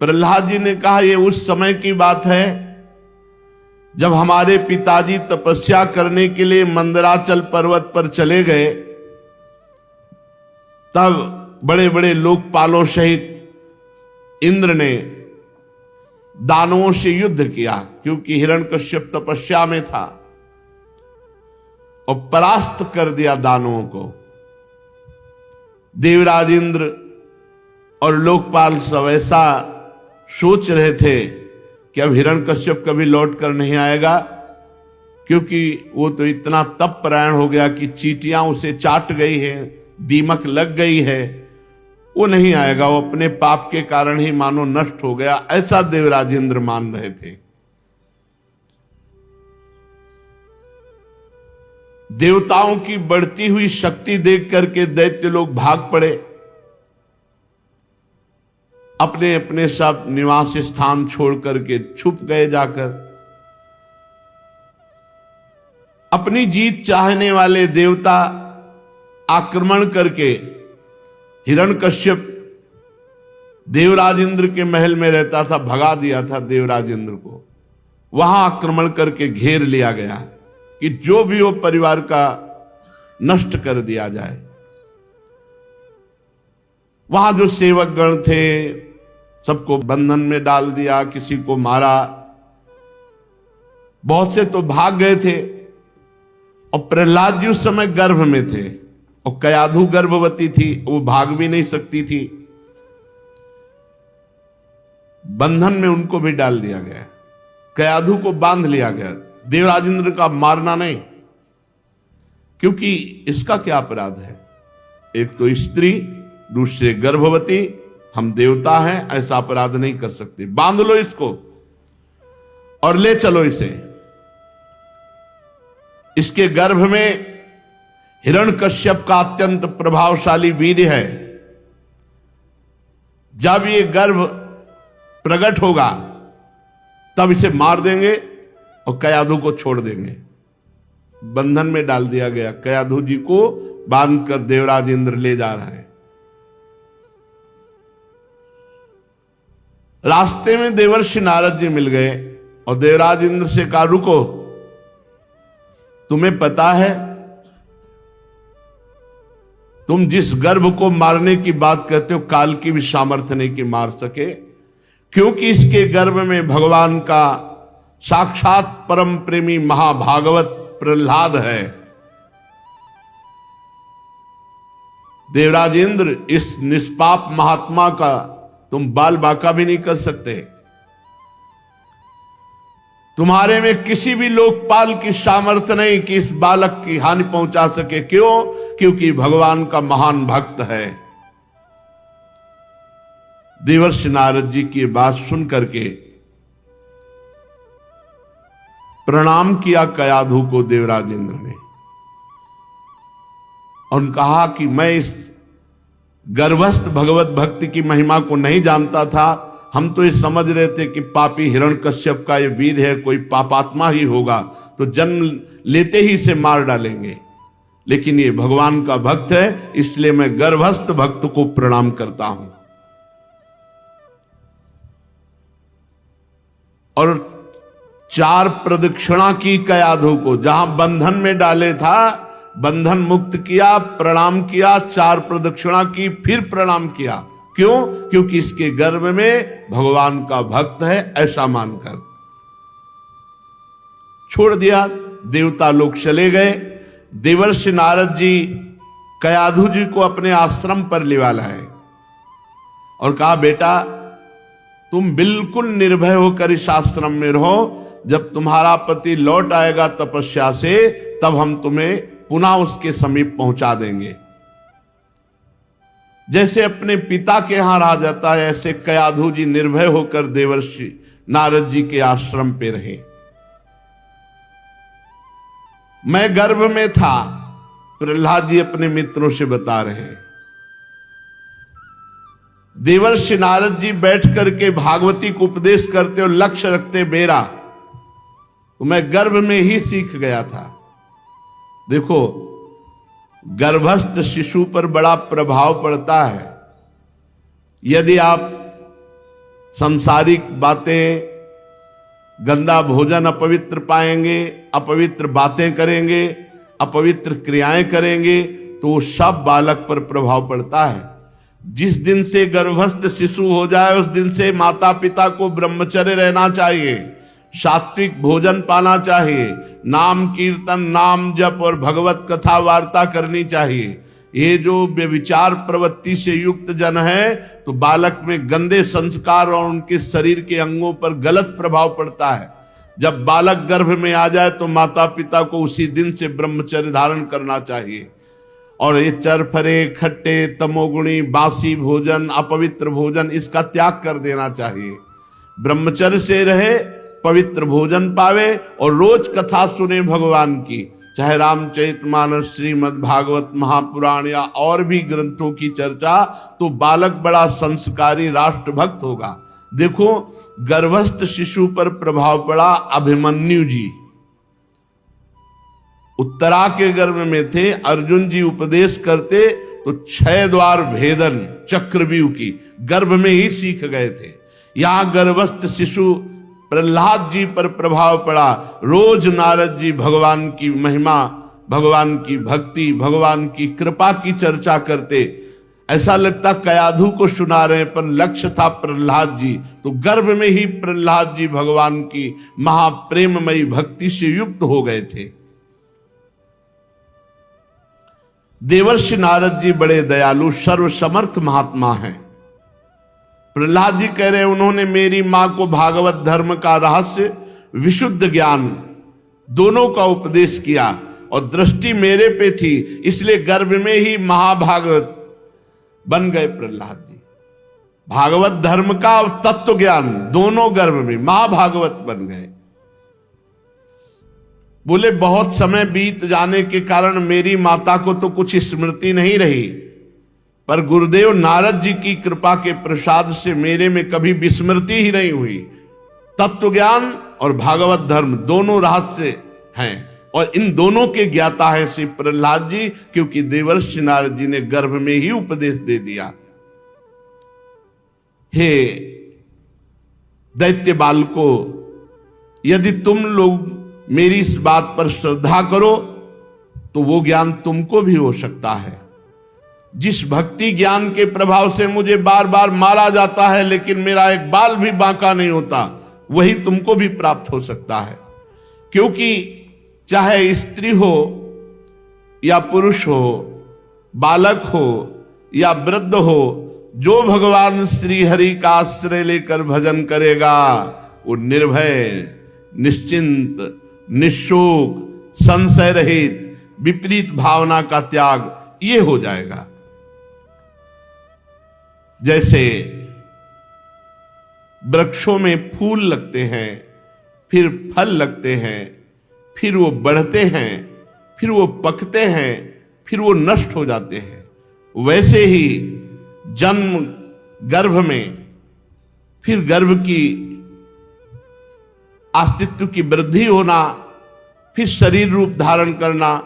प्रहलाद जी ने कहा ये उस समय की बात है जब हमारे पिताजी तपस्या करने के लिए मंदराचल पर्वत पर चले गए, तब बड़े बड़े लोकपालों सहित इंद्र ने दानवों से युद्ध किया, क्योंकि हिरण्यकश्यप तपस्या में था, और परास्त कर दिया दानवों को। देवराज इंद्र और लोकपाल सब ऐसा सोच रहे थे कि अब हिरण्यकश्यप कभी लौट कर नहीं आएगा, क्योंकि वो तो इतना तपपरायण हो गया कि चींटियां उसे चाट गई है, दीमक लग गई है, वो नहीं आएगा, वो अपने पाप के कारण ही मानो नष्ट हो गया, ऐसा देवराज इंद्र मान रहे थे। देवताओं की बढ़ती हुई शक्ति देख करके दैत्य लोग भाग पड़े, अपने अपने सब निवास स्थान छोड़ करके छुप गए जाकर। अपनी जीत चाहने वाले देवता आक्रमण करके हिरण्यकश्यप देवराज इंद्र के महल में रहता था, भगा दिया था देवराज इंद्र को। वहां आक्रमण करके घेर लिया गया कि जो भी हो परिवार का नष्ट कर दिया जाए। वहां जो सेवक गण थे सबको बंधन में डाल दिया, किसी को मारा, बहुत से तो भाग गए थे। और प्रहलाद जी उस समय गर्भ में थे और कयाधु गर्भवती थी, वो भाग भी नहीं सकती थी, बंधन में उनको भी डाल दिया गया, कयाधु को बांध लिया गया। देवराज इंद्र का मारना नहीं, क्योंकि इसका क्या अपराध है? एक तो स्त्री, दूसरे गर्भवती, हम देवता हैं, ऐसा अपराध नहीं कर सकते। बांध लो इसको और ले चलो इसे। इसके गर्भ में हिरण्यकश्यप का अत्यंत प्रभावशाली वीर्य है। जब ये गर्भ प्रकट होगा तब इसे मार देंगे और कयाधु को छोड़ देंगे। बंधन में डाल दिया गया, कयाधु जी को बांधकर देवराज इंद्र ले जा रहा है। रास्ते में देवर्षि नारद जी मिल गए और देवराज इंद्र से कहा, रुको, तुम्हें पता है तुम जिस गर्भ को मारने की बात कहते हो काल की भी सामर्थ्य नहीं कि मार सके, क्योंकि इसके गर्भ में भगवान का साक्षात परम प्रेमी महाभागवत प्रहलाद है। देवराज इंद्र, इस निष्पाप महात्मा का तुम बाल बाका भी नहीं कर सकते। तुम्हारे में किसी भी लोकपाल की सामर्थ्य नहीं कि इस बालक की हानि पहुंचा सके। क्यों? क्योंकि भगवान का महान भक्त है। देवर्षि नारद जी की बात सुन करके प्रणाम किया कयाधु को देवराज इंद्र ने, और कहा कि मैं इस गर्भस्थ भगवत भक्ति की महिमा को नहीं जानता था। हम तो ये समझ रहे थे कि पापी हिरण्यकश्यप का ये वीर है, कोई पापात्मा ही होगा, तो जन्म लेते ही इसे मार डालेंगे, लेकिन ये भगवान का भक्त है, इसलिए मैं गर्भस्थ भक्त को प्रणाम करता हूं। और 4 प्रदक्षिणा की कयाधु को, जहां बंधन में डाले था, बंधन मुक्त किया, प्रणाम किया, 4 प्रदक्षिणा की, फिर प्रणाम किया। क्यों? क्योंकि इसके गर्भ में भगवान का भक्त है, ऐसा मानकर छोड़ दिया। देवता लोग चले गए। देवर्षि नारद जी कयाधु जी को अपने आश्रम पर लिवा लाए और कहा, बेटा तुम बिल्कुल निर्भय होकर इस आश्रम में रहो, जब तुम्हारा पति लौट आएगा तपस्या से तब हम तुम्हें पुनः उसके समीप पहुंचा देंगे। जैसे अपने पिता के यहां रहा जाता है, ऐसे कयाधु जी निर्भय होकर देवर्षि नारद जी के आश्रम पे रहे। मैं गर्भ में था, प्रहलाद जी अपने मित्रों से बता रहे। देवर्षि नारद जी बैठ करके भागवती को उपदेश करते और लक्ष्य रखते मेरा, तो मैं गर्भ में ही सीख गया था। देखो, गर्भस्थ शिशु पर बड़ा प्रभाव पड़ता है। यदि आप संसारिक बातें, गंदा भोजन अपवित्र पाएंगे, अपवित्र बातें करेंगे, अपवित्र क्रियाएं करेंगे, तो सब बालक पर प्रभाव पड़ता है। जिस दिन से गर्भस्थ शिशु हो जाए उस दिन से माता पिता को ब्रह्मचर्य रहना चाहिए, सात्विक भोजन पाना चाहिए, नाम कीर्तन, नाम जप और भगवत कथा वार्ता करनी चाहिए। ये जो व्यभिचार प्रवृत्ति से युक्त जन है तो बालक में गंदे संस्कार और उनके शरीर के अंगों पर गलत प्रभाव पड़ता है। जब बालक गर्भ में आ जाए तो माता पिता को उसी दिन से ब्रह्मचर्य धारण करना चाहिए और ये चरफरे, खट्टे, तमोगुणी, बासी भोजन, अपवित्र भोजन, इसका त्याग कर देना चाहिए। ब्रह्मचर्य से रहे, पवित्र भोजन पावे और रोज कथा सुने भगवान की, चाहे रामचरितमानस, श्रीमद् भागवत, महापुराण या और भी ग्रंथों की चर्चा, तो बालक बड़ा संस्कारी राष्ट्रभक्त होगा। देखो, गर्भस्थ शिशु पर प्रभाव पड़ा अभिमन्यु जी। उत्तरा के गर्भ में थे, अर्जुन जी उपदेश करते तो 6 द्वार भेदन चक्रव्यूह की गर्भ में ही सीख गए थे। यहां गर्भस्थ शिशु प्रहलाद जी पर प्रभाव पड़ा। रोज नारद जी भगवान की महिमा, भगवान की भक्ति, भगवान की कृपा की चर्चा करते। ऐसा लगता कयाधु को सुना रहे, पर लक्ष्य था प्रहलाद जी। तो गर्भ में ही प्रहलाद जी भगवान की महाप्रेममयी भक्ति से युक्त हो गए थे। देवर्षि नारद जी बड़े दयालु, सर्वसमर्थ महात्मा हैं। प्रहलाद जी कह रहे, उन्होंने मेरी मां को भागवत धर्म का रहस्य, विशुद्ध ज्ञान दोनों का उपदेश किया और दृष्टि मेरे पे थी, इसलिए गर्भ में ही महाभागवत बन गए प्रहलाद जी। भागवत धर्म का और तत्व ज्ञान दोनों गर्भ में महाभागवत बन गए। बोले, बहुत समय बीत जाने के कारण मेरी माता को तो कुछ स्मृति नहीं रही, पर गुरुदेव नारद जी की कृपा के प्रसाद से मेरे में कभी विस्मृति ही नहीं हुई। तत्व ज्ञान और भागवत धर्म दोनों रहस्य हैं और इन दोनों के ज्ञाता है श्री प्रहलाद जी, क्योंकि देवर्षि नारद जी ने गर्भ में ही उपदेश दे दिया। हे दैत्य बालको, यदि तुम लोग मेरी इस बात पर श्रद्धा करो तो वो ज्ञान तुमको भी हो सकता है। जिस भक्ति ज्ञान के प्रभाव से मुझे बार बार मारा जाता है लेकिन मेरा एक बाल भी बांका नहीं होता, वही तुमको भी प्राप्त हो सकता है। क्योंकि चाहे स्त्री हो या पुरुष हो, बालक हो या वृद्ध हो, जो भगवान श्री हरि का आश्रय लेकर भजन करेगा वो निर्भय, निश्चिंत, निशोक, संशय रहित, विपरीत भावना का त्याग ये हो जाएगा। जैसे वृक्षों में फूल लगते हैं, फिर फल लगते हैं, फिर वो बढ़ते हैं, फिर वो पकते हैं, फिर वो नष्ट हो जाते हैं, वैसे ही जन्म गर्भ में, फिर गर्भ की अस्तित्व की वृद्धि होना, फिर शरीर रूप धारण करना,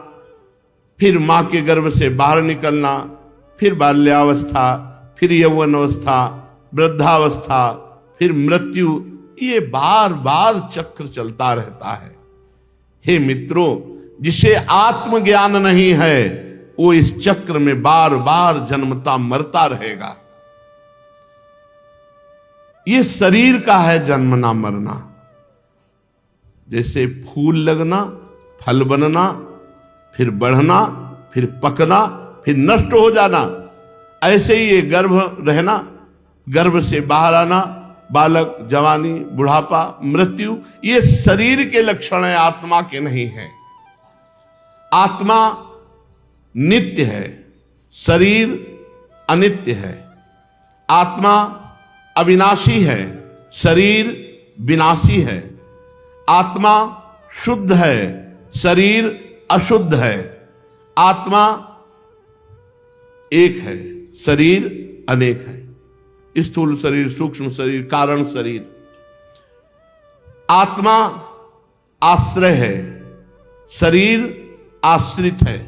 फिर मां के गर्भ से बाहर निकलना, फिर बाल्यावस्था, फिर यौवन अवस्था, वृद्धावस्था, फिर मृत्यु, ये बार बार चक्र चलता रहता है। हे मित्रों, जिसे आत्मज्ञान नहीं है वो इस चक्र में बार बार जन्मता मरता रहेगा। ये शरीर का है जन्मना मरना। जैसे फूल लगना, फल बनना, फिर बढ़ना, फिर पकना, फिर नष्ट हो जाना, ऐसे ही ये गर्भ रहना, गर्भ से बाहर आना, बालक, जवानी, बुढ़ापा, मृत्यु, ये शरीर के लक्षण है, आत्मा के नहीं है। आत्मा नित्य है, शरीर अनित्य है। आत्मा अविनाशी है, शरीर विनाशी है। आत्मा शुद्ध है, शरीर अशुद्ध है। आत्मा एक है, शरीर अनेक है। स्थूल शरीर, सूक्ष्म शरीर, कारण शरीर। आत्मा आश्रय है, शरीर आश्रित है।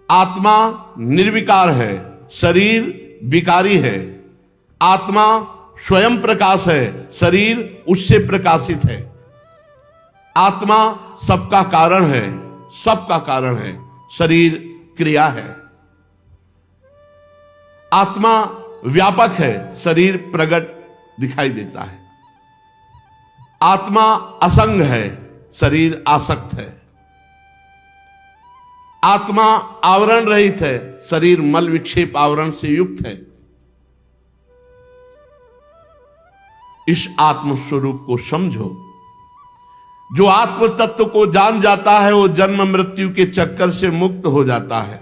आत्मा निर्विकार है, शरीर विकारी है। आत्मा स्वयं प्रकाश है, शरीर उससे प्रकाशित है। आत्मा सबका कारण है, सबका कारण है, शरीर क्रिया है। आत्मा व्यापक है, शरीर प्रकट दिखाई देता है। आत्मा असंग है, शरीर आसक्त है। आत्मा आवरण रहित है, शरीर मल विक्षेप आवरण से युक्त है। इस आत्म स्वरूप को समझो। जो आत्म तत्व को जान जाता है वो जन्म मृत्यु के चक्कर से मुक्त हो जाता है।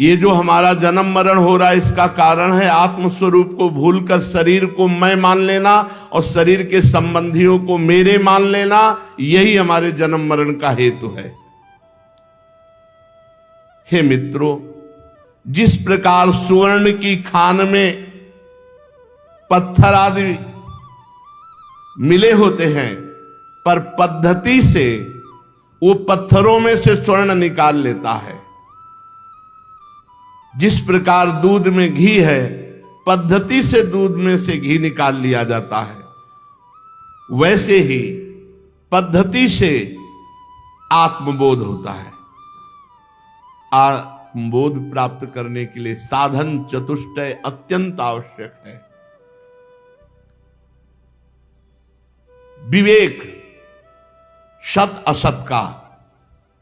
ये जो हमारा जन्म मरण हो रहा है इसका कारण है आत्म स्वरूप को भूलकर शरीर को मैं मान लेना और शरीर के संबंधियों को मेरे मान लेना। यही हमारे जन्म मरण का हेतु है। हे मित्रों, जिस प्रकार स्वर्ण की खान में पत्थर आदि मिले होते हैं, पर पद्धति से वो पत्थरों में से स्वर्ण निकाल लेता है। जिस प्रकार दूध में घी है, पद्धति से दूध में से घी निकाल लिया जाता है, वैसे ही पद्धति से आत्मबोध होता है। आत्मबोध प्राप्त करने के लिए साधन चतुष्टय अत्यंत आवश्यक है। विवेक, सत असत का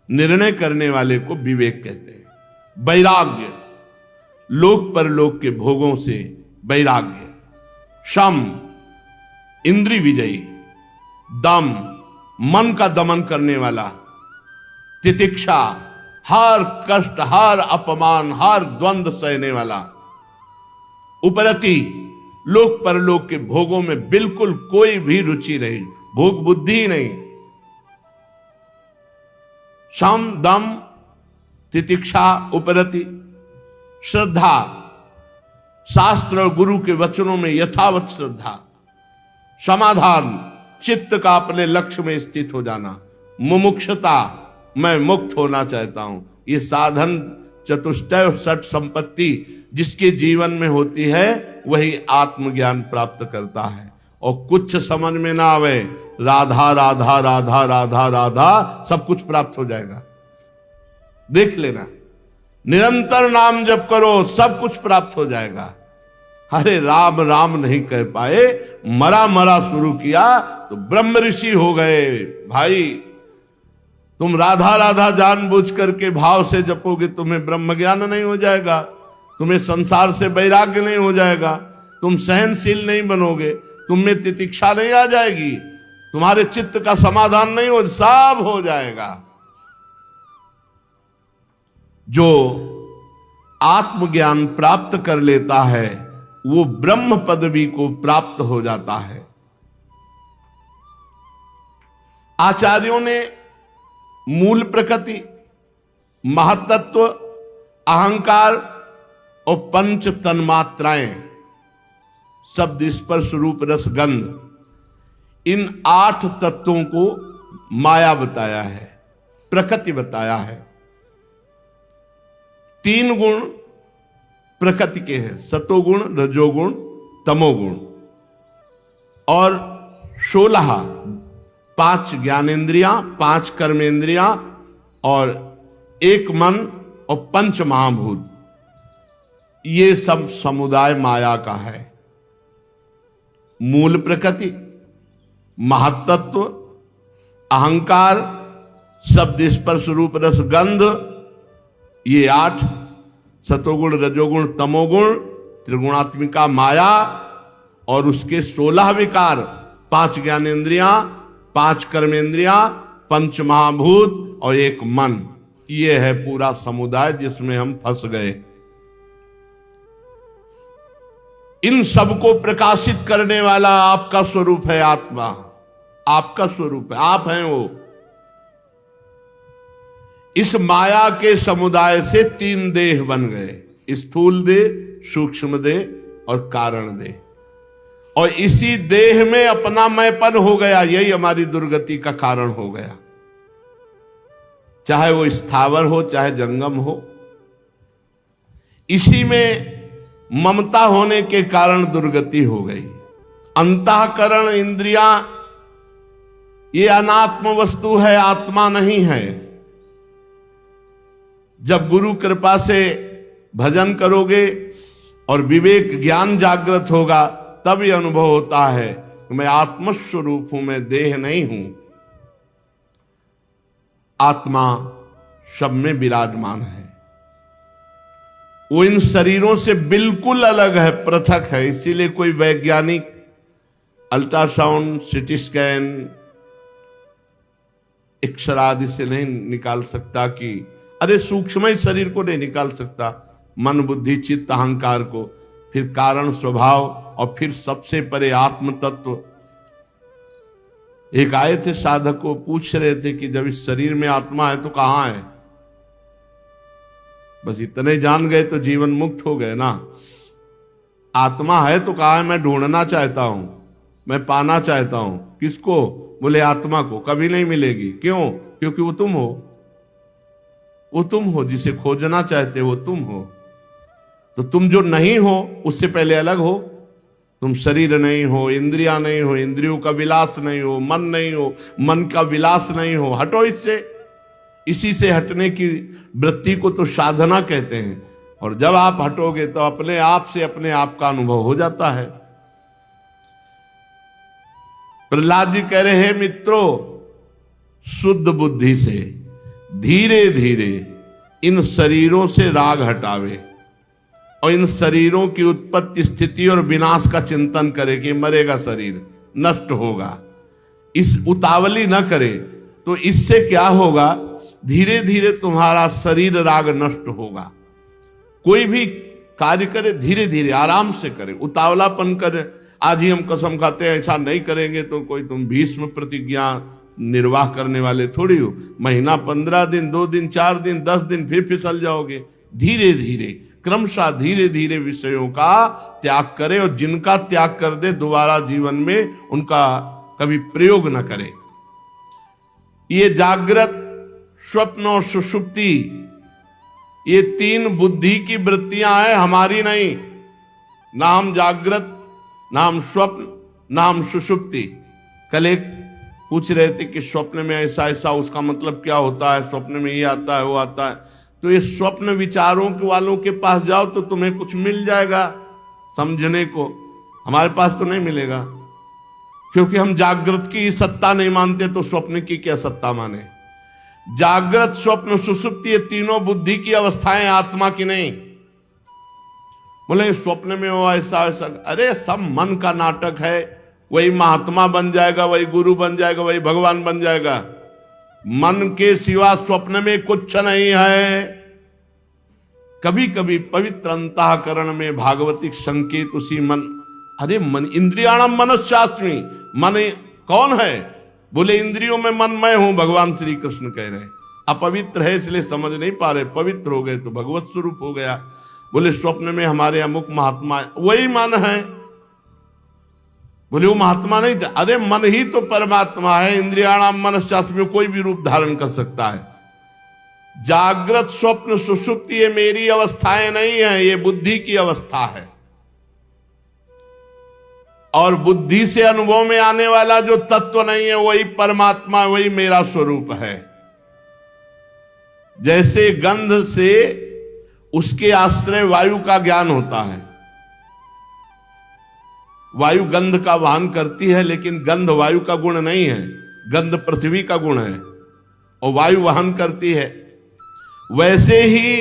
निर्णय करने वाले को विवेक कहते हैं। वैराग्य, लोक परलोक के भोगों से वैराग्य। शम, इंद्रिय विजयी। दम, मन का दमन करने वाला। तितिक्षा, हर कष्ट, हर अपमान, हर द्वंद्व सहने वाला। उपरति, लोक परलोक के भोगों में बिल्कुल कोई भी रुचि नहीं, भोग बुद्धि ही नहीं। शम, दम, तितिक्षा, उपरति। श्रद्धा, शास्त्र और गुरु के वचनों में यथावत श्रद्धा। समाधान, चित्त का अपने लक्ष्य में स्थित हो जाना। मुमुक्षता, मैं मुक्त होना चाहता हूं। ये साधन चतुष्टय और षट संपत्ति जिसके जीवन में होती है वही आत्मज्ञान प्राप्त करता है। और कुछ समझ में ना आवे, राधा राधा राधा राधा राधा सब कुछ प्राप्त हो जाएगा। देख लेना, निरंतर नाम जप करो, सब कुछ प्राप्त हो जाएगा। अरे राम राम नहीं कह पाए, मरा मरा शुरू किया तो ब्रह्म ऋषि हो गए। भाई, तुम राधा राधा जानबूझ करके भाव से जपोगे, तुम्हें ब्रह्म ज्ञान नहीं हो जाएगा, तुम्हें संसार से वैराग्य नहीं हो जाएगा, तुम सहनशील नहीं बनोगे, तुम में तितिक्षा नहीं आ जाएगी, तुम्हारे चित्त का समाधान नहीं हो, सब हो जाएगा। जो आत्मज्ञान प्राप्त कर लेता है वो ब्रह्म पदवी को प्राप्त हो जाता है। आचार्यों ने मूल प्रकृति, महत्त्व, अहंकार और पंच तन्मात्राएं, शब्द, स्पर्श, रूप, रस, गंध, इन 8 तत्वों को माया बताया है, प्रकृति बताया है। 3 गुण प्रकृति के हैं, सतोगुण, रजोगुण, तमोगुण। और 16, 5 ज्ञानेंद्रियां, 5 कर्मेंद्रियां और 1 मन और 5 महाभूत। ये सब समुदाय माया का है। मूल प्रकृति, महत्त्व, अहंकार, शब्द, स्पर्श, रूप, रस, गंध, ये 8, सतोगुण, रजोगुण, तमोगुण, त्रिगुणात्मिका माया और उसके 16 विकार, 5 ज्ञानेंद्रियां, 5 कर्मेंद्रियां, 5 महाभूत और 1 मन। ये है पूरा समुदाय जिसमें हम फंस गए। इन सबको प्रकाशित करने वाला आपका स्वरूप है आत्मा, आपका स्वरूप है, आप हैं वो। इस माया के समुदाय से 3 देह बन गए, स्थूल देह, सूक्ष्म देह और कारण देह। और इसी देह में अपना मैंपन हो गया, यही हमारी दुर्गति का कारण हो गया। चाहे वो स्थावर हो चाहे जंगम हो, इसी में ममता होने के कारण दुर्गति हो गई। अंतःकरण इंद्रियां ये अनात्म वस्तु है, आत्मा नहीं है। जब गुरु कृपा से भजन करोगे और विवेक ज्ञान जागृत होगा, तब यह अनुभव होता है कि मैं आत्मस्वरूप हूं, मैं देह नहीं हूं। आत्मा सब में विराजमान है, वो इन शरीरों से बिल्कुल अलग है, पृथक है। इसीलिए कोई वैज्ञानिक अल्ट्रासाउंड, सिटी स्कैन, एक्सरे आदि से नहीं निकाल सकता कि अरे सूक्ष्म शरीर को नहीं निकाल सकता, मन बुद्धि चित्त अहंकार को, फिर कारण स्वभाव और फिर सबसे परे आत्म तत्व। एक आए थे साधक को, पूछ रहे थे कि जब इस शरीर में आत्मा है तो कहां है? बस इतने जान गए तो जीवन मुक्त हो गए ना। आत्मा है तो कहा है, मैं ढूंढना चाहता हूं, मैं पाना चाहता हूं। किसको? बोले आत्मा को। कभी नहीं मिलेगी। क्यों? क्योंकि वो तुम हो, वो तुम हो, जिसे खोजना चाहते हो वो तुम हो। तो तुम जो नहीं हो उससे पहले अलग हो। तुम शरीर नहीं हो, इंद्रियां नहीं हो, इंद्रियों का विलास नहीं हो, मन नहीं हो, मन का विलास नहीं हो। हटो इससे। इसी से हटने की वृत्ति को तो साधना कहते हैं। और जब आप हटोगे तो अपने आप से अपने आप का अनुभव हो जाता है। प्रहलाद जी कह रहे हैं, मित्रों शुद्ध बुद्धि से धीरे धीरे इन शरीरों से राग हटावे और इन शरीरों की उत्पत्ति, स्थिति और विनाश का चिंतन करे कि मरेगा शरीर, नष्ट होगा। इस उतावली न करे तो इससे क्या होगा, धीरे धीरे तुम्हारा शरीर राग नष्ट होगा। कोई भी कार्य करे धीरे धीरे आराम से करे, उतावलापन करे। आज ही हम कसम खाते हैं ऐसा नहीं करेंगे तो कोई तुम भीष्म प्रतिज्ञा निर्वाह करने वाले थोड़ी हो। महीना 15 दिन, 2 दिन, 4 दिन, 10 दिन फिर फिसल जाओगे। धीरे धीरे क्रमशः धीरे धीरे विषयों का त्याग करे और जिनका त्याग कर दे दोबारा जीवन में उनका कभी प्रयोग न करे। ये जागृत, स्वप्न और सुषुप्ति, ये 3 बुद्धि की वृत्तियां हैं, हमारी नहीं। नाम जागृत, नाम स्वप्न, नाम सुषुप्ति। कल एक पूछ रहे थे कि स्वप्न में ऐसा ऐसा, उसका मतलब क्या होता है? स्वप्न में ये आता है, वो आता है। तो ये स्वप्न विचारों के वालों के पास जाओ तो तुम्हें कुछ मिल जाएगा समझने को, हमारे पास तो नहीं मिलेगा। क्योंकि हम जागृत की सत्ता नहीं मानते तो स्वप्न की क्या सत्ता माने। जागृत, स्वप्न, सुषुप्ति ये तीनों बुद्धि की अवस्थाएं, आत्मा की नहीं। बोले स्वप्न में वो ऐसा ऐसा, अरे सब मन का नाटक है। वही महात्मा बन जाएगा, वही गुरु बन जाएगा, वही भगवान बन जाएगा। मन के सिवा स्वप्न में कुछ नहीं है। कभी कभी पवित्र अंतःकरण में भागवतिक संकेत उसी मन, अरे मन इंद्रियाणाम मनश्चास्मि, मन कौन है? बोले इंद्रियों में मन मैं हूं, भगवान श्री कृष्ण कह रहे हैं। अपवित्र है इसलिए समझ नहीं पा रहे, पवित्र हो गए तो भगवत स्वरूप हो गया। बोले स्वप्न में हमारे अमुक महात्मा, वही मन है। बोले वो महात्मा नहीं था, अरे मन ही तो परमात्मा है। इंद्रियाणाम मनश्चास्मि में कोई भी रूप धारण कर सकता है। जागृत, स्वप्न, सुषुप्ति ये मेरी अवस्थाएं नहीं है, ये बुद्धि की अवस्था है। और बुद्धि से अनुभव में आने वाला जो तत्व नहीं है वही परमात्मा, वही मेरा स्वरूप है। जैसे गंध से उसके आश्रय वायु का ज्ञान होता है। वायु गंध का वहन करती है, लेकिन गंध वायु का गुण नहीं है, गंध पृथ्वी का गुण है और वायु वहन करती है। वैसे ही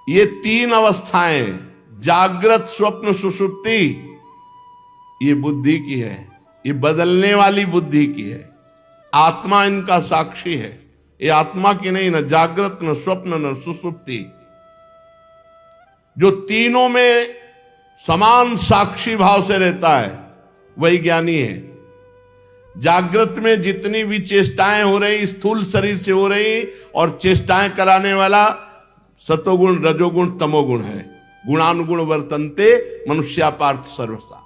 ये 3 अवस्थाएं, जागृत, स्वप्न, सुषुप्ति, ये बुद्धि की है, ये बदलने वाली बुद्धि की है। आत्मा इनका साक्षी है, ये आत्मा की नहीं, न जागृत, न स्वप्न, न सुषुप्ति। जो तीनों में समान साक्षी भाव से रहता है वही ज्ञानी है। जागृत में जितनी भी चेष्टाएं हो रही स्थूल शरीर से हो रही, और चेष्टाएं कराने वाला सतोगुण, रजोगुण, तमोगुण है। गुणानुगुण वर्तन्ते मनुष्या पार्थ सर्वसा।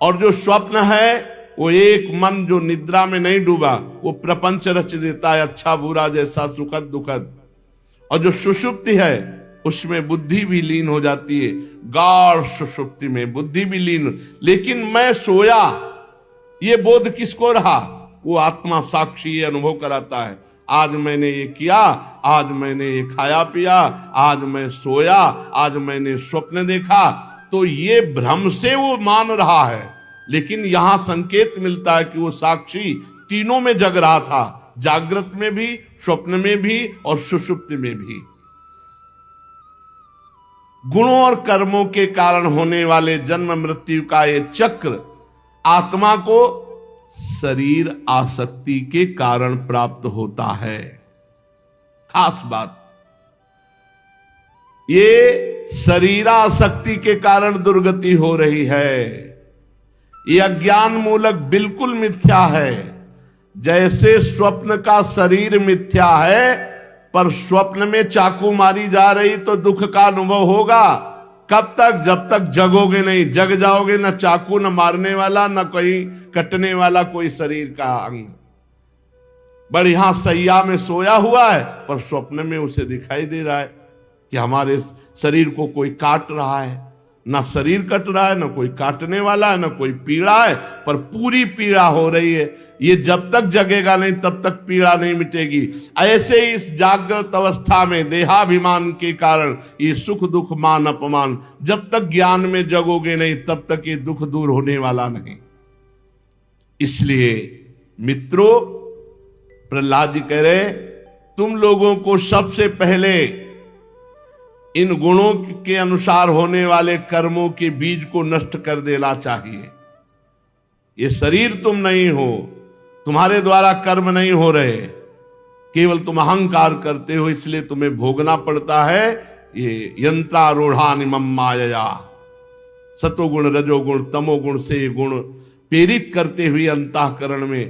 और जो स्वप्न है वो एक मन जो निद्रा में नहीं डूबा, वो प्रपंच रच देता है, अच्छा बुरा जैसा, सुखद दुखद। और जो सुषुप्ति है उसमें बुद्धि भी लीन हो जाती है, गाढ़ सुषुप्ति में बुद्धि भी लीन। लेकिन मैं सोया, ये बोध किसको रहा? वो आत्मा साक्षी ये अनुभव कराता है, आज मैंने ये किया, आज मैंने ये खाया पिया, आज मैं सोया, आज मैंने स्वप्न देखा। तो ये भ्रम से वो मान रहा है, लेकिन यहां संकेत मिलता है कि वो साक्षी तीनों में जग रहा था, जागृत में भी, स्वप्न में भी और सुषुप्ति में भी। गुणों और कर्मों के कारण होने वाले जन्म मृत्यु का ये चक्र आत्मा को शरीर आसक्ति के कारण प्राप्त होता है। खास बात, ये शरीरासक्ति के कारण दुर्गति हो रही है। ये अज्ञान मूलक बिल्कुल मिथ्या है। जैसे स्वप्न का शरीर मिथ्या है, पर स्वप्न में चाकू मारी जा रही तो दुख का अनुभव होगा। कब तक? जब तक जगोगे नहीं। जग जाओगे, न चाकू न मारने वाला, न कोई कटने वाला कोई शरीर का अंग। बढ़िया सैया में सोया हुआ है, पर स्वप्न में उसे दिखाई दे रहा है कि हमारे शरीर को कोई काट रहा है। ना शरीर कट रहा है, ना कोई काटने वाला है, ना कोई पीड़ा है, पर पूरी पीड़ा हो रही है। ये जब तक जगेगा नहीं तब तक पीड़ा नहीं मिटेगी। ऐसे ही इस जागृत अवस्था में देहाभिमान के कारण ये सुख दुख मान अपमान, जब तक ज्ञान में जगोगे नहीं तब तक ये दुख दूर होने वाला नहीं। इसलिए मित्रों, प्रहलाद जी कह रहे, तुम लोगों को सबसे पहले इन गुणों के अनुसार होने वाले कर्मों के बीज को नष्ट कर देना चाहिए। ये शरीर तुम नहीं हो, तुम्हारे द्वारा कर्म नहीं हो रहे, केवल तुम अहंकार करते हो, इसलिए तुम्हें भोगना पड़ता है। ये यंत्रारूढ़ानिमम मायया, सतोगुण रजोगुण तमोगुण से गुण प्रेरित करते हुए अंतःकरण में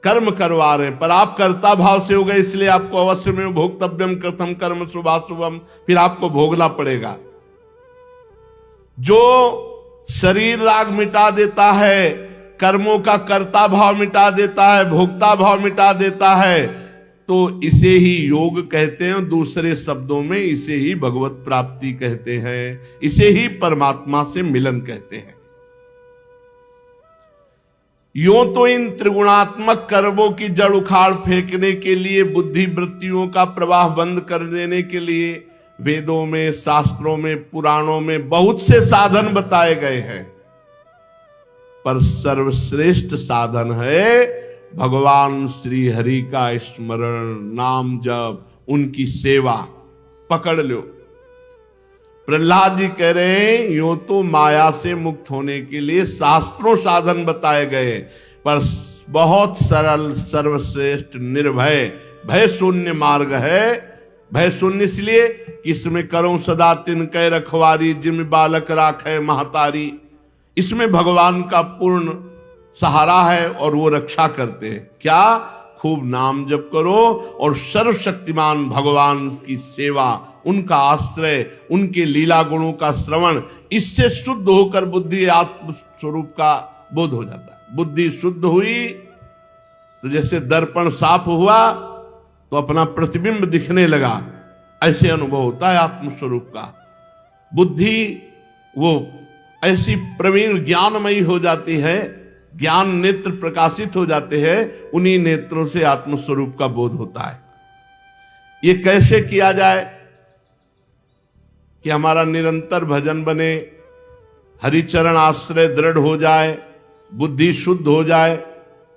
कर्म करवा रहे हैं। पर आप कर्ता भाव से हो गए, इसलिए आपको अवश्य में भोक्तव्यम कृतम कर्म शुभाशुभम, फिर आपको भोगना पड़ेगा। जो शरीर राग मिटा देता है, कर्मों का कर्ता भाव मिटा देता है, भोक्ता भाव मिटा देता है, तो इसे ही योग कहते हैं। दूसरे शब्दों में इसे ही भगवत प्राप्ति कहते हैं, इसे ही परमात्मा से मिलन कहते हैं। यूं तो इन त्रिगुणात्मक कर्मों की जड़ उखाड़ फेंकने के लिए, बुद्धि वृत्तियों का प्रवाह बंद कर देने के लिए वेदों में, शास्त्रों में, पुराणों में बहुत से साधन बताए गए हैं। पर सर्वश्रेष्ठ साधन है भगवान श्री हरि का स्मरण, नाम जप, उनकी सेवा। पकड़ लो। प्रहलाद जी कह रहे हैं, यूं तो माया से मुक्त होने के लिए शास्त्रों साधन बताए गए, पर बहुत सरल, सर्वश्रेष्ठ, निर्भय, भय शून्य मार्ग है। भय शून्य इसलिए कि इसमें करो सदा तिनकै रखवारी, जिम बालक राखे महतारी। इसमें भगवान का पूर्ण सहारा है और वो रक्षा करते हैं। क्या? खूब नाम जप करो और सर्वशक्तिमान भगवान की सेवा, उनका आश्रय, उनके लीला गुणों का श्रवण। इससे शुद्ध होकर बुद्धि आत्म स्वरूप का बोध हो जाता है। बुद्धि शुद्ध हुई तो जैसे दर्पण साफ हुआ तो अपना प्रतिबिंब दिखने लगा, ऐसे अनुभव होता है आत्म स्वरूप का। बुद्धि वो ऐसी प्रवीण ज्ञानमयी हो जाती है, ज्ञान नेत्र प्रकाशित हो जाते हैं, उन्हीं नेत्रों से आत्मस्वरूप का बोध होता है। ये कैसे किया जाए कि हमारा निरंतर भजन बने, हरिचरण आश्रय दृढ़ हो जाए, बुद्धि शुद्ध हो जाए?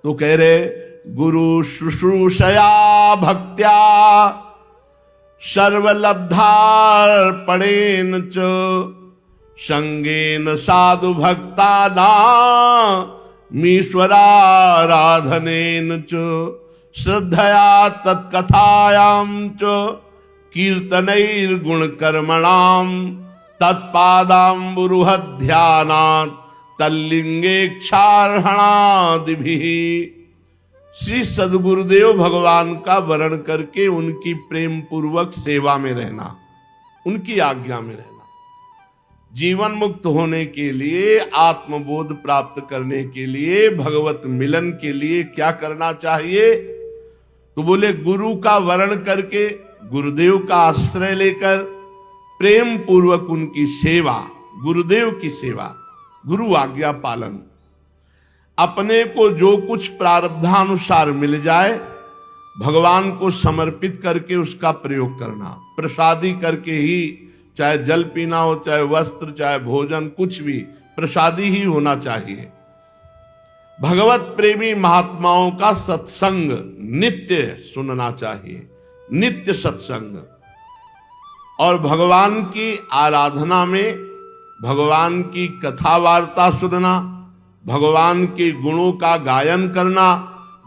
तो कह रहे, गुरु शुश्रूषया भक्त्या सर्वलब्धार्पणेन च संगेन साधु भक्तानामीश्वराराधनेन च श्रद्धया तत्कथायां च कीर्तनैर्गुण कर्मणां तत्पादाम्बुरुहध्यानात् तल्लिंगेक्षार्हणादिभिः। श्री सद्गुरुदेव भगवान का वरण करके उनकी प्रेम पूर्वक सेवा में रहना, उनकी आज्ञा में रहना। जीवन मुक्त होने के लिए, आत्मबोध प्राप्त करने के लिए, भगवत मिलन के लिए क्या करना चाहिए? तो बोले, गुरु का वरण करके, गुरुदेव का आश्रय लेकर, प्रेम पूर्वक उनकी सेवा, गुरुदेव की सेवा, गुरु आज्ञा पालन, अपने को जो कुछ प्रारब्धानुसार मिल जाए भगवान को समर्पित करके उसका प्रयोग करना, प्रसादी करके ही, चाहे जल पीना हो, चाहे वस्त्र, चाहे भोजन, कुछ भी प्रसादी ही होना चाहिए। भगवत प्रेमी महात्माओं का सत्संग नित्य सुनना चाहिए, नित्य सत्संग, और भगवान की आराधना में भगवान की कथा वार्ता सुनना, भगवान के गुणों का गायन करना,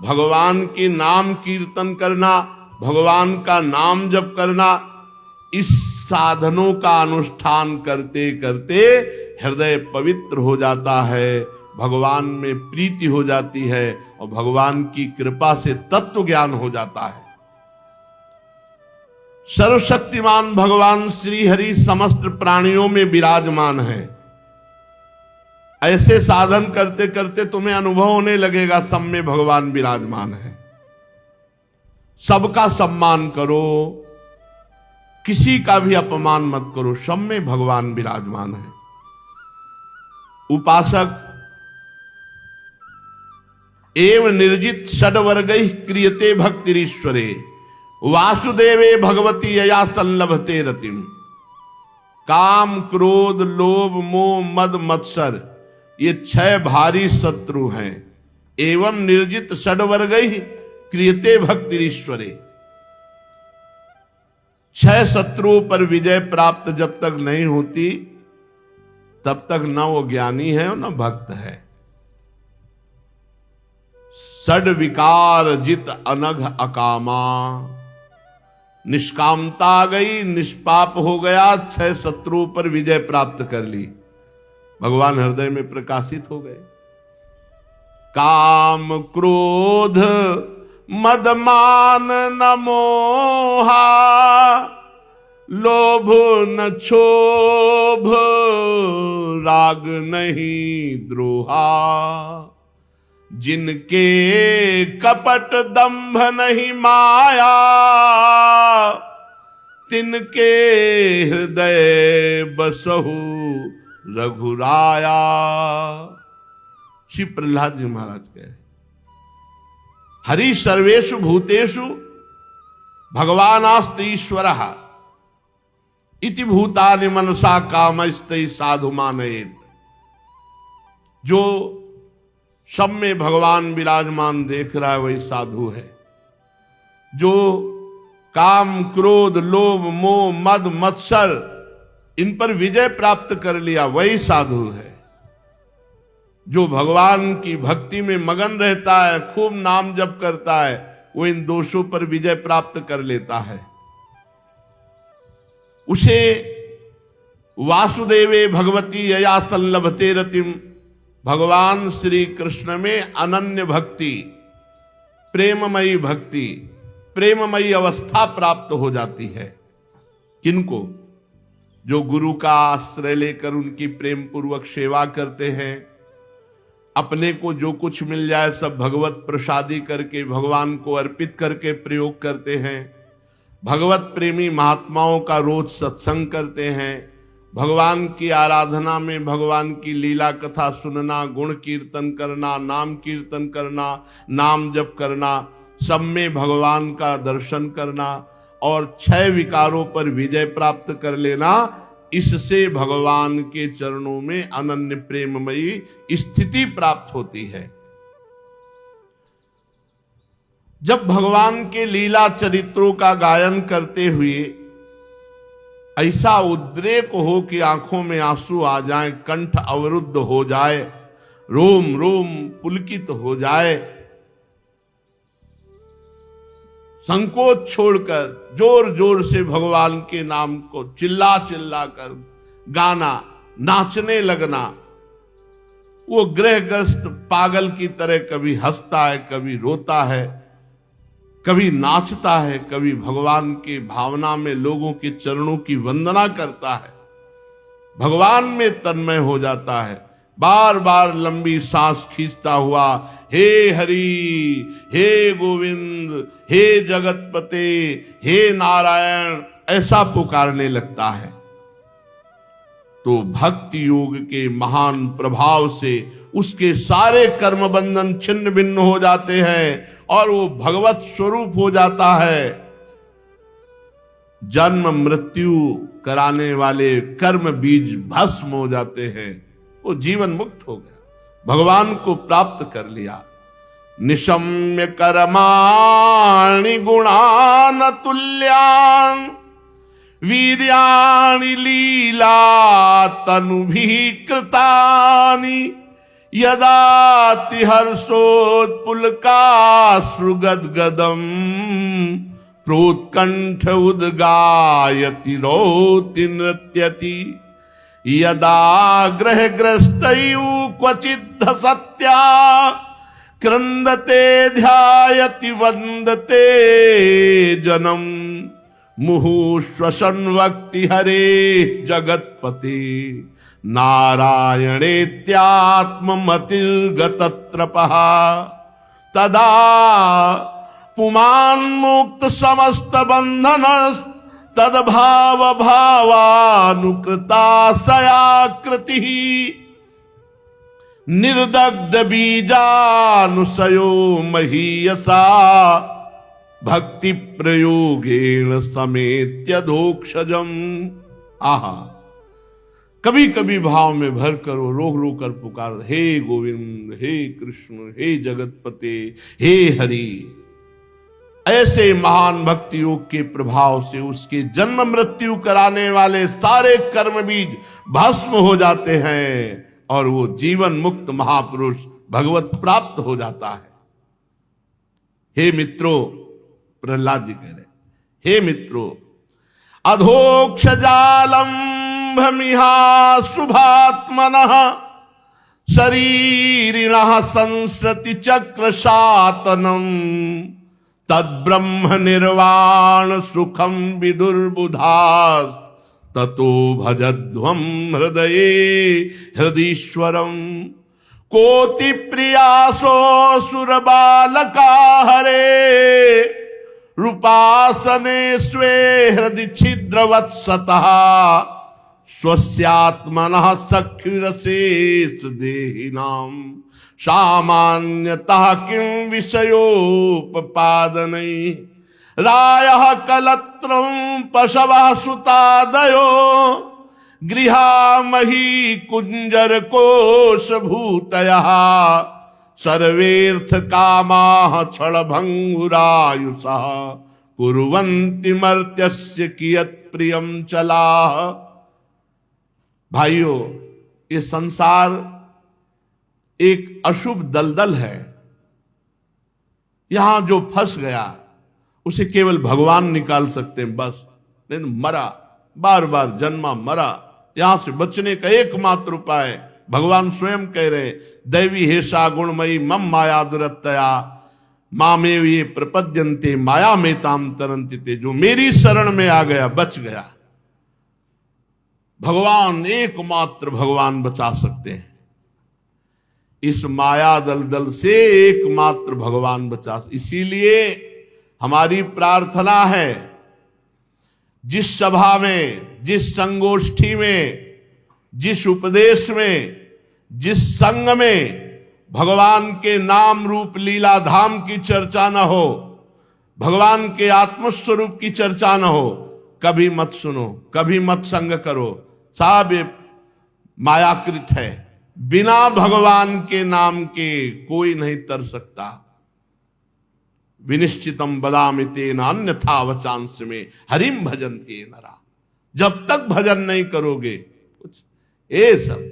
भगवान के नाम कीर्तन करना, भगवान का नाम जप करना, इस साधनों का अनुष्ठान करते करते हृदय पवित्र हो जाता है, भगवान में प्रीति हो जाती है और भगवान की कृपा से तत्व ज्ञान हो जाता है। सर्वशक्तिमान भगवान श्री हरि समस्त प्राणियों में विराजमान है। ऐसे साधन करते करते तुम्हें अनुभव होने लगेगा सब में भगवान विराजमान है। सबका सम्मान करो, किसी का भी अपमान मत करो, सब में भगवान विराजमान है। उपासक एव निर्जित षड्वर्गैः क्रियते भक्तिरीश्वरे वासुदेवे भगवती यया संलभते रतिम। काम, क्रोध, लोभ, मोह, मद, मत्सर, ये 6 भारी शत्रु हैं। एवं निर्जित षड्वर्गैः क्रियते भक्तिरीश्वरे। 6 शत्रुओं पर विजय प्राप्त जब तक नहीं होती तब तक न वो ज्ञानी है और न भक्त है। षड विकार जित अनघ अकामा। निष्कामता आ गई, निष्पाप हो गया, 6 शत्रुओं पर विजय प्राप्त कर ली, भगवान हृदय में प्रकाशित हो गए। काम, क्रोध, मद, मान, न मोहा, लोभ न क्षोभ, राग नहीं द्रोहा। जिनके कपट दंभ नहीं माया, तिनके हृदय बसहु रघुराया। श्री प्रहलाद जी महाराज कहे, हरि सर्वेषु भूतेषु भगवानास्त ईश्वरः इति भूतानि मनसा कामस्तै साधु मानयेत्। जो सब में भगवान विराजमान देख रहा है वही साधु है। जो काम, क्रोध, लोभ, मोह, मद, मत्सर, इन पर विजय प्राप्त कर लिया वही साधु है। जो भगवान की भक्ति में मगन रहता है, खूब नाम जप करता है, वो इन दोषों पर विजय प्राप्त कर लेता है। उसे वासुदेवे भगवती यया संलभते रतिम। भगवान श्री कृष्ण में अनन्य भक्ति, प्रेममयी भक्ति, प्रेममयी अवस्था प्राप्त हो जाती है। किनको? जो गुरु का आश्रय लेकर उनकी प्रेम पूर्वक सेवा करते हैं, अपने को जो कुछ मिल जाए सब भगवत प्रसादी करके भगवान को अर्पित करके प्रयोग करते हैं। भगवत प्रेमी महात्माओं का रोज सत्संग करते हैं। भगवान की आराधना में भगवान की लीला कथा सुनना, गुण कीर्तन करना, नाम कीर्तन करना, नाम जप करना, सब में भगवान का दर्शन करना और 6 विकारों पर विजय प्राप्त कर लेना, इससे भगवान के चरणों में अनन्य प्रेममयी स्थिति प्राप्त होती है। जब भगवान के लीला चरित्रों का गायन करते हुए ऐसा उद्रेक हो कि आंखों में आंसू आ जाए, कंठ अवरुद्ध हो जाए, रोम रोम पुलकित हो जाए, संकोच छोड़कर जोर जोर से भगवान के नाम को चिल्ला चिल्ला कर गाना, नाचने लगना, वो ग्रहग्रस्त पागल की तरह कभी हंसता है, कभी रोता है, कभी नाचता है, कभी भगवान के भावना में लोगों के चरणों की वंदना करता है, भगवान में तन्मय हो जाता है, बार बार लंबी सांस खींचता हुआ हे हरि, हे गोविंद, हे जगतपते, हे नारायण ऐसा पुकारने लगता है। तो भक्ति योग के महान प्रभाव से उसके सारे कर्म बंधन छिन्न भिन्न हो जाते हैं और वो भगवत स्वरूप हो जाता है। जन्म मृत्यु कराने वाले कर्म बीज भस्म हो जाते हैं, वो जीवन मुक्त हो गया, भगवान को प्राप्त कर लिया। निशम्य कर्माणि गुणान तुल्यान वीर्याणि लीला तनुभिः कृतानि यदाति हर्षोत्पुलकाश्रुगद्गदम् प्रोत्कण्ठ उद्गायति रोति नृत्यति यदा ग्रहग्रस्तैः क्वचिद् सत्या क्रन्दते ध्यायति वन्दते जनम् मुहुः वक्ति हरे जगत्पते नारायणेत्यात्ममतिर्गतत्रपः तदा पुमान्मुक्त समस्त बंधनस् तद्भाव भावानुकृताशयाकृतिः निर्दग्ध बीजानुसयो महीयसा भक्ति प्रयोगेण समेत्य धोक्षजम। आहा, कभी कभी भाव में भर कर वो रोक रोक कर पुकार, हे गोविंद, हे कृष्ण, हे जगतपते, हे हरि। ऐसे महान भक्ति योग के प्रभाव से उसके जन्म मृत्यु कराने वाले सारे कर्म बीज भस्म हो जाते हैं और वो जीवन मुक्त महापुरुष भगवत प्राप्त हो जाता है। हे मित्रों, प्रहलाद जी कह रहे, हे मित्रों, अधोक्ष जालंभमिहा शुभात्मनः शरीरिणः संसृति चक्र शातनम तद्ब्रह्म निर्वाण सुखम विदुर्बुधास ततो भजध्वम हृदये हृदीश्वरम कोटि प्रियासो सुर बालका हरे रूपासने स्वे हृदि छिद्रवत्सतः स्वस्यात्मनः सख्युरशेष देहिनां सामान्यतः किं विषयोपपादनै रायः कलत्रं पशवः सुतादयो गृहामही कुंजर कोश भूतयः सर्वेर्थ कामाः क्षणभंगुरायुषः कुर्वन्ति मर्त्यस्य कियत् प्रियं चलाः। भाइयों, ये संसार एक अशुभ दलदल है। यहां जो फंस गया उसे केवल भगवान निकाल सकते हैं, बस। नहीं मरा, बार बार जन्मा मरा। यहां से बचने का एकमात्र उपाय भगवान स्वयं कह रहे, दैवी हेषा गुणमयी मम माया दुरत्तया मामेव ये प्रपद्यन्ते माया में ताम तरन्ति ते। जो मेरी शरण में आ गया बच गया। भगवान, एकमात्र भगवान बचा सकते हैं। इस माया दलदल से एकमात्र भगवान बचा। इसीलिए हमारी प्रार्थना है, जिस सभा में, जिस संगोष्ठी में, जिस उपदेश में, जिस संग में भगवान के नाम रूप लीला धाम की चर्चा न हो, भगवान के आत्मस्वरूप की चर्चा न हो, कभी मत सुनो, कभी मत संग करो। सब मायाकृत है। बिना भगवान के नाम के कोई नहीं तर सकता। विनिश्चितम बदामि तेन अन्यथा वचांस में हरिम भजन्ते नरा। जब तक भजन नहीं करोगे कुछ, ये सब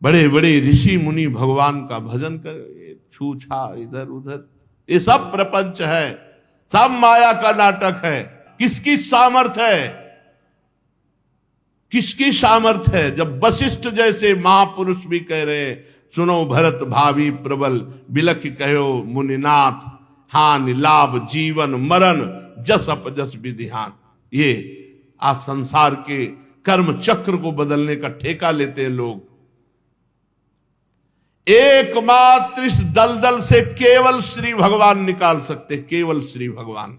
बड़े बड़े ऋषि मुनि भगवान का भजन कर, छूछा इधर उधर, ये सब प्रपंच है, सब माया का नाटक है। किसकी सामर्थ्य है, किसकी सामर्थ्य है? जब वशिष्ठ जैसे महापुरुष भी कह रहे, सुनो भरत भावी प्रबल बिलख कहो मुनिनाथ हानि लाभ जीवन मरण जस अपजस विधिहान। ये आज संसार के कर्म चक्र को बदलने का ठेका लेते हैं लोग। एकमात्र इस दलदल से केवल श्री भगवान निकाल सकते, केवल श्री भगवान।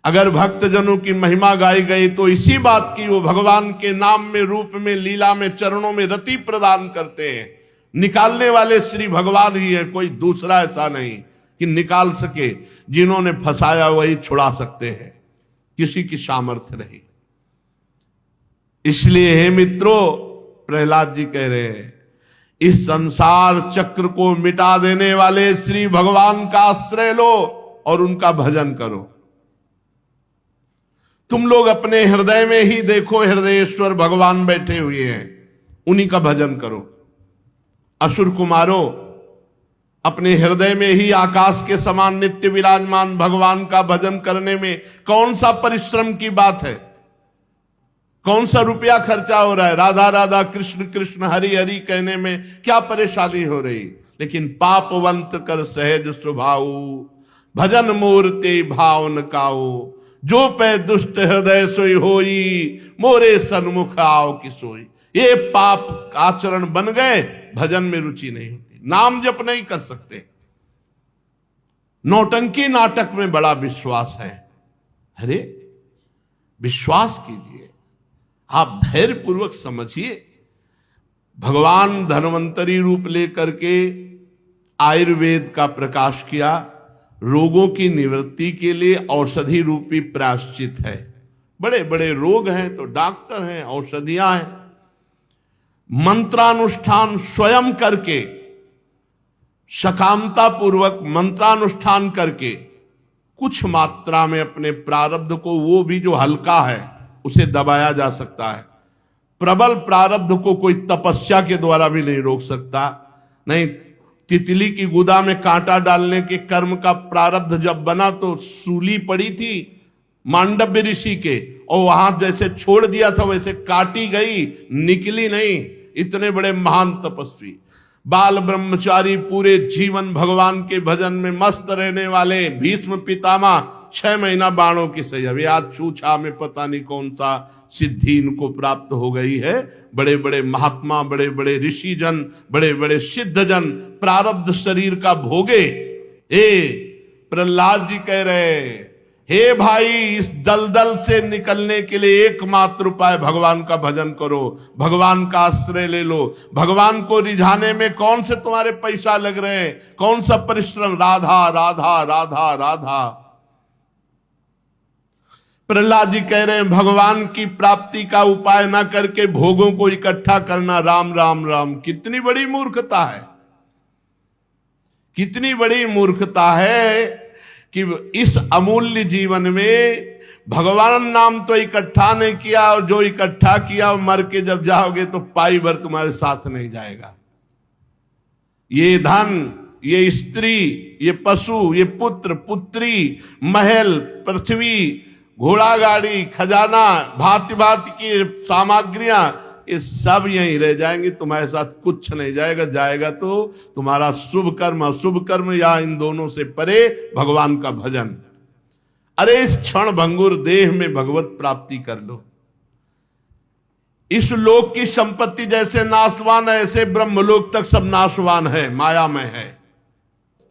अगर भक्तजनों की महिमा गाई गई तो इसी बात की, वो भगवान के नाम में, रूप में, लीला में, चरणों में रति प्रदान करते हैं। निकालने वाले श्री भगवान ही है, कोई दूसरा ऐसा नहीं कि निकाल सके। जिन्होंने फंसाया वही छुड़ा सकते हैं, किसी की सामर्थ्य नहीं। इसलिए हे मित्रों, प्रहलाद जी कह रहे हैं, इस संसार चक्र को मिटा देने वाले श्री भगवान का आश्रय लो और उनका भजन करो। तुम लोग अपने हृदय में ही देखो, हृदयेश्वर भगवान बैठे हुए हैं, उन्हीं का भजन करो। असुर कुमारों, अपने हृदय में ही आकाश के समान नित्य विराजमान भगवान का भजन करने में कौन सा परिश्रम की बात है? कौन सा रुपया खर्चा हो रहा है? राधा राधा कृष्ण कृष्ण हरि हरि कहने में क्या परेशानी हो रही? लेकिन पापवंत कर सहज स्वभाव, भजन मूर्ति भावन काओ, जो पे दुष्ट हृदय सोई होई, मोरे सन्मुख आओ की सोई। ये पाप आचरण बन गए, भजन में रुचि नहीं होती, नाम जप नहीं कर सकते, नौटंकी नाटक में बड़ा विश्वास है। अरे विश्वास कीजिए, आप धैर्य पूर्वक समझिए। भगवान धन्वंतरी रूप लेकर के आयुर्वेद का प्रकाश किया, रोगों की निवृत्ति के लिए औषधि रूपी प्रायश्चित है। बड़े बड़े रोग हैं तो डॉक्टर हैं, औषधियां हैं। मंत्रानुष्ठान स्वयं करके, सकामता पूर्वक मंत्रानुष्ठान करके कुछ मात्रा में अपने प्रारब्ध को, वो भी जो हल्का है, उसे दबाया जा सकता है। प्रबल प्रारब्ध को कोई तपस्या के द्वारा भी नहीं रोक सकता। नहीं, तितली की गुदा में कांटा डालने के कर्म का प्रारब्ध जब बना तो सूली पड़ी थी मांडव्य ऋषि के, और वहां जैसे छोड़ दिया था वैसे काटी गई, निकली नहीं। इतने बड़े महान तपस्वी, बाल ब्रह्मचारी, पूरे जीवन भगवान के भजन में मस्त रहने वाले भीष्म पितामह 6 महीना बाणों की सही। अभी आज छूछा में पता नहीं कौन सा सिद्धि इनको प्राप्त हो गई है। बड़े बड़े महात्मा, बड़े बड़े ऋषि जन, बड़े बड़े सिद्ध जन प्रारब्ध शरीर का भोगे। प्रहलाद जी कह रहे, हे भाई, इस दलदल से निकलने के लिए एकमात्र उपाय भगवान का भजन करो, भगवान का आश्रय ले लो। भगवान को रिझाने में कौन से तुम्हारे पैसा लग रहे हैं, कौन सा परिश्रम? राधा राधा राधा राधा। प्रहलाद जी कह रहे हैं, भगवान की प्राप्ति का उपाय ना करके भोगों को इकट्ठा करना, राम राम राम। कितनी बड़ी मूर्खता है, कितनी बड़ी मूर्खता है कि इस अमूल्य जीवन में भगवान नाम तो इकट्ठा नहीं किया, और जो इकट्ठा किया मर के जब जाओगे तो पाई भर तुम्हारे साथ नहीं जाएगा। ये धन, ये स्त्री, ये पशु, ये पुत्र पुत्री, महल, पृथ्वी, घोड़ा गाड़ी, खजाना, भांति भांति की सामग्रियां, ये सब यहीं रह जाएंगे, तुम्हारे साथ कुछ नहीं जाएगा। जाएगा तो तुम्हारा शुभ कर्म, अशुभ कर्म, या इन दोनों से परे भगवान का भजन। अरे इस क्षण भंगुर देह में भगवत प्राप्ति कर लो। इस लोक की संपत्ति जैसे नाशवान है, ऐसे ब्रह्मलोक तक सब नाशवान है, माया में है।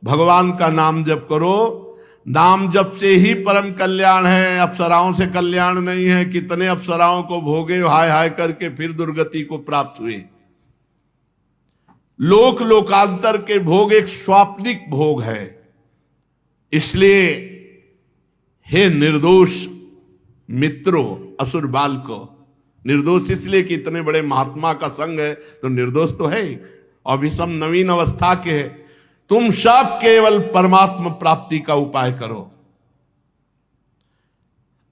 भगवान का नाम जप करो, नाम जप से ही परम कल्याण है, अप्सराओं से कल्याण नहीं है। कितने अप्सराओं को भोगे, हाय हाय करके फिर दुर्गति को प्राप्त हुए। लोक लोकांतर के भोग एक स्वाप्निक भोग है। इसलिए हे निर्दोष मित्रों, असुर बाल को, निर्दोष इसलिए कि इतने बड़े महात्मा का संग है तो निर्दोष तो है ही, अभी सब नवीन अवस्था के है। तुम सब केवल परमात्मा प्राप्ति का उपाय करो।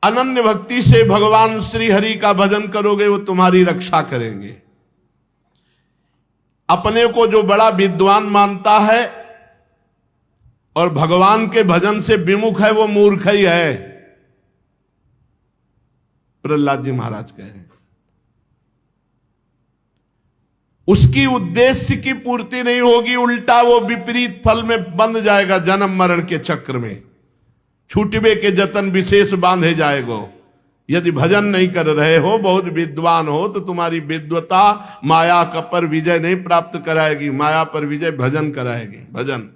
अनन्य भक्ति से भगवान श्री हरि का भजन करोगे, वो तुम्हारी रक्षा करेंगे। अपने को जो बड़ा विद्वान मानता है और भगवान के भजन से विमुख है, वो मूर्ख ही है। प्रहलाद जी महाराज कहे, उसकी उद्देश्य की पूर्ति नहीं होगी, उल्टा वो विपरीत फल में बंध जाएगा। जन्म मरण के चक्र में छूटबे के जतन विशेष बांधे जाएगो। यदि भजन नहीं कर रहे हो, बहुत विद्वान हो, तो तुम्हारी विद्वता माया का पर विजय नहीं प्राप्त कराएगी, माया पर विजय भजन कराएगी। भजन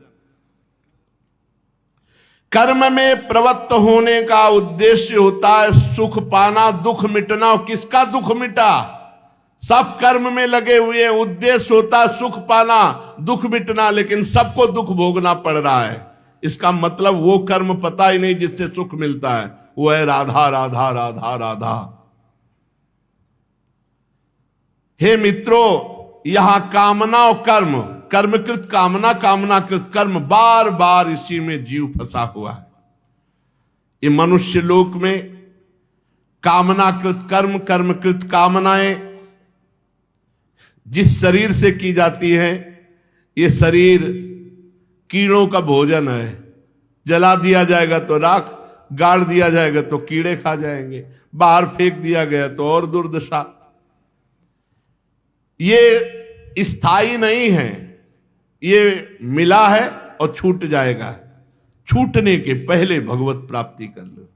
कर्म में प्रवृत्त होने का उद्देश्य होता है सुख पाना, दुख मिटना। किसका दुख मिटा? सब कर्म में लगे हुए, उद्देश्य होता है सुख पाना, दुख मिटना, लेकिन सबको दुख भोगना पड़ रहा है। इसका मतलब वो कर्म पता ही नहीं जिससे सुख मिलता है, वो है राधा राधा राधा राधा। हे मित्रों, यहां कामना और कर्म, कर्मकृत कामना, कामनाकृत कर्म, बार बार इसी में जीव फंसा हुआ है। ये मनुष्य लोक में कामनाकृत कर्म, कर्मकृत कामनाएं जिस शरीर से की जाती है, ये शरीर कीड़ों का भोजन है। जला दिया जाएगा तो राख, गाड़ दिया जाएगा तो कीड़े खा जाएंगे, बाहर फेंक दिया गया तो और दुर्दशा। ये स्थायी नहीं है, ये मिला है और छूट जाएगा। छूटने के पहले भगवत प्राप्ति कर लो,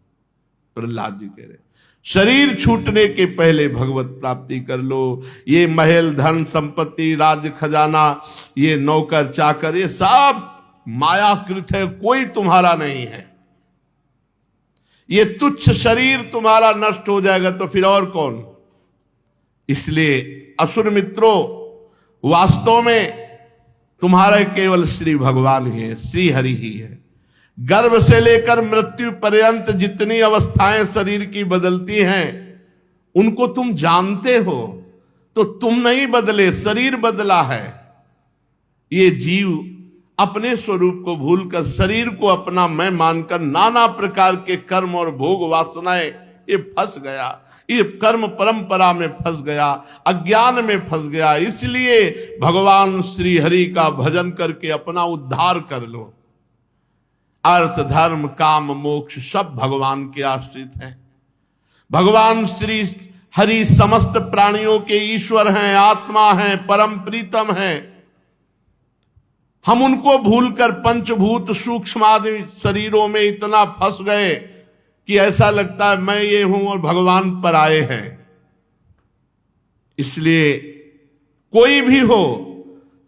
प्रहलाद जी कह रहे। शरीर छूटने के पहले भगवत प्राप्ति कर लो। ये महल, धन, संपत्ति, राज्य, खजाना, ये नौकर चाकर, ये सब मायाकृत है, कोई तुम्हारा नहीं है। ये तुच्छ शरीर तुम्हारा नष्ट हो जाएगा तो फिर और कौन? इसलिए असुर मित्रों, वास्तव में तुम्हारा केवल श्री भगवान ही है, श्री हरि ही है। गर्भ से लेकर मृत्यु पर्यंत जितनी अवस्थाएं शरीर की बदलती हैं, उनको तुम जानते हो, तो तुम नहीं बदले, शरीर बदला है। ये जीव अपने स्वरूप को भूलकर शरीर को अपना मैं मानकर नाना प्रकार के कर्म और भोग वासनाएं ये फंस गया, ये कर्म परंपरा में फंस गया, अज्ञान में फंस गया। इसलिए भगवान श्री हरि का भजन करके अपना उद्धार कर लो। अर्थ, धर्म, काम, मोक्ष सब भगवान के आश्रित हैं। भगवान श्री हरि समस्त प्राणियों के ईश्वर हैं, आत्मा हैं, परम प्रीतम हैं। हम उनको भूलकर पंचभूत सूक्ष्मादि शरीरों में इतना फंस गए कि ऐसा लगता है मैं ये हूं और भगवान पर आए हैं। इसलिए कोई भी हो,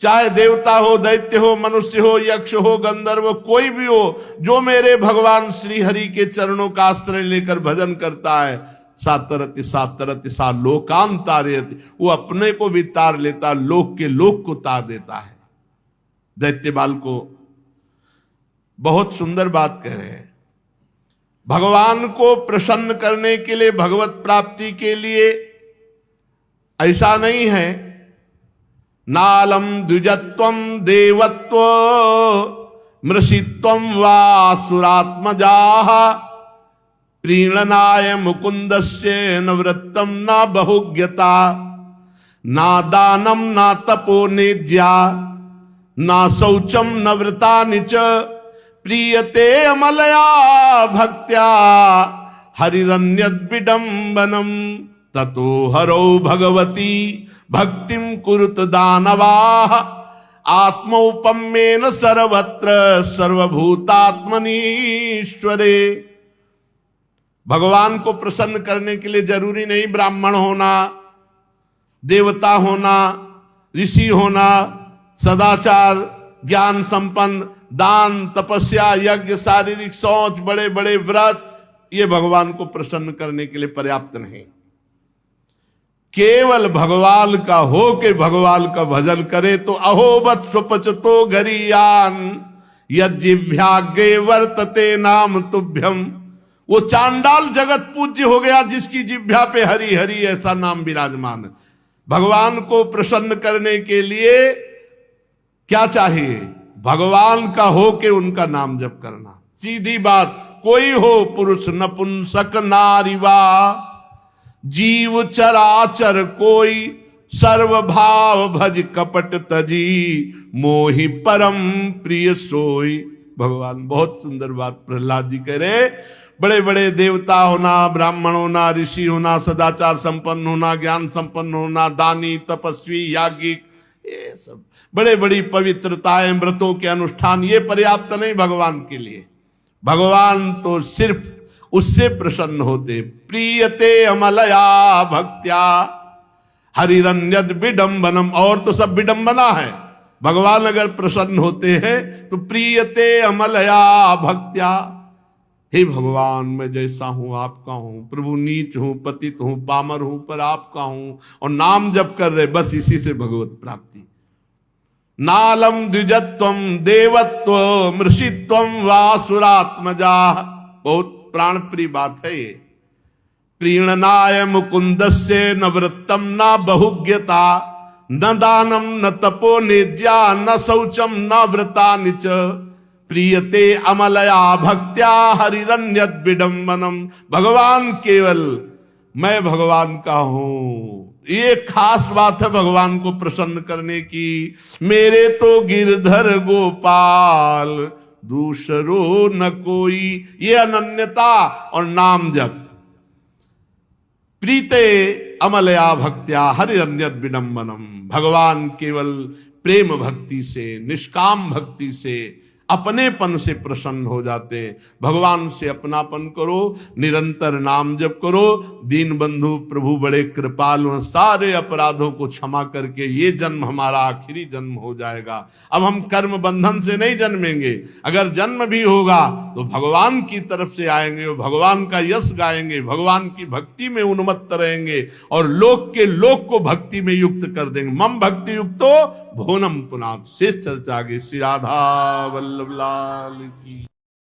चाहे देवता हो, दैत्य हो, मनुष्य हो, यक्ष हो, गंधर्व, कोई भी हो, जो मेरे भगवान श्री हरि के चरणों का आश्रय लेकर भजन करता है, सातरति सातरति सा लोकान तारयति, वो अपने को भी तार लेता, लोक के लोक को तार देता है। दैत्य बाल को बहुत सुंदर बात कह रहे हैं। भगवान को प्रसन्न करने के लिए, भगवत प्राप्ति के लिए ऐसा नहीं है नालम द्विजत्वम देवत्व मृषित्वम वा सुरात्मजाः प्रीणनाय मुकुंदस्य न वृत्तम न बहुज्ञता ना दानम ना तपो नेज्या ना शौचम न व्रतानि च प्रीयते अमलया भक्त्या हरिरन्यद् विडम्बनम ततो हरौ भगवती भक्तिम कुरुत दानवाः आत्मौपम्येन सर्वत्र सर्वभूतात्मनीश्वरे। भगवान को प्रसन्न करने के लिए जरूरी नहीं ब्राह्मण होना, देवता होना, ऋषि होना, सदाचार, ज्ञान संपन्न, दान, तपस्या, यज्ञ, शारीरिक शौच, बड़े बड़े व्रत, ये भगवान को प्रसन्न करने के लिए पर्याप्त नहीं। केवल भगवान का हो के भगवान का भजन करे तो अहोबत स्वपचतो गरीयान यज्जिभ्याग्रे वर्तते नाम तुभ्यम। वो चांडाल जगत पूज्य हो गया जिसकी जिभ्या पे हरि हरि ऐसा नाम विराजमान है। भगवान को प्रसन्न करने के लिए क्या चाहिए? भगवान का हो के उनका नाम जप करना। सीधी बात, कोई हो पुरुष नपुंसक नारीवा जीव चराचर कोई सर्वभाव भज कपट तजी मोहि परम प्रिय सोई। भगवान बहुत सुंदर बात प्रहलाद जी कह रहे। बड़े बड़े देवता होना, ब्राह्मण होना, ऋषि होना, सदाचार संपन्न होना, ज्ञान संपन्न होना, दानी, तपस्वी, याज्ञिक, ये सब बड़े बड़ी पवित्रताएं, व्रतों के अनुष्ठान, ये पर्याप्त नहीं भगवान के लिए। भगवान तो सिर्फ उससे प्रसन्न होते प्रीयते अमलया भक्त्या हरिरन्यद् विडम्बनम। और तो सब विडंबना है। भगवान अगर प्रसन्न होते हैं तो प्रीयते अमलया भक्त्या, हे भगवान, मैं जैसा हूं आपका हूं, प्रभु नीच हूं, पतित हूं, पामर हूं, पर आपका हूं। और नाम जप कर रहे, बस इसी से भगवत प्राप्ति। नालम द्विजत्वम देवत्व मृषित्वम वासुरात्मजा। बहुत प्राण प्रिय बात है ये। प्रीणनाय मुकुंदस्य न वृत्तम न बहुज्ञता, न दानम न तपो निज्या, न शौचम न व्रता निच, प्रियते अमलया भक्त्या हरिरन्यद विडंबनम। भगवान केवल मैं भगवान का हूं, ये खास बात है भगवान को प्रसन्न करने की। मेरे तो गिरधर गोपाल, दूसरो न कोई, ये अनन्यता और नाम जप। प्रीते अमलया भक्त्या हरिरन्यद विडंबनम। भगवान केवल प्रेम भक्ति से, निष्काम भक्ति से, अपनेपन से प्रसन्न हो जाते हैं। भगवान से अपनापन करो, निरंतर नाम जप करो। दीन बंधु प्रभु बड़े कृपालु हैं, सारे अपराधों को क्षमा करके ये जन्म हमारा आखिरी जन्म हो जाएगा। अब हम कर्म बंधन से नहीं जन्मेंगे, अगर जन्म भी होगा तो भगवान की तरफ से आएंगे, भगवान का यश गाएंगे, भगवान की भक्ति में उन्मत्त रहेंगे और लोक के लोक को भक्ति में युक्त कर देंगे। मम भक्ति युक्तो भुवनम पुनात्। शेष चर्चा आगे। श्री राधा वल्लभ लाल की।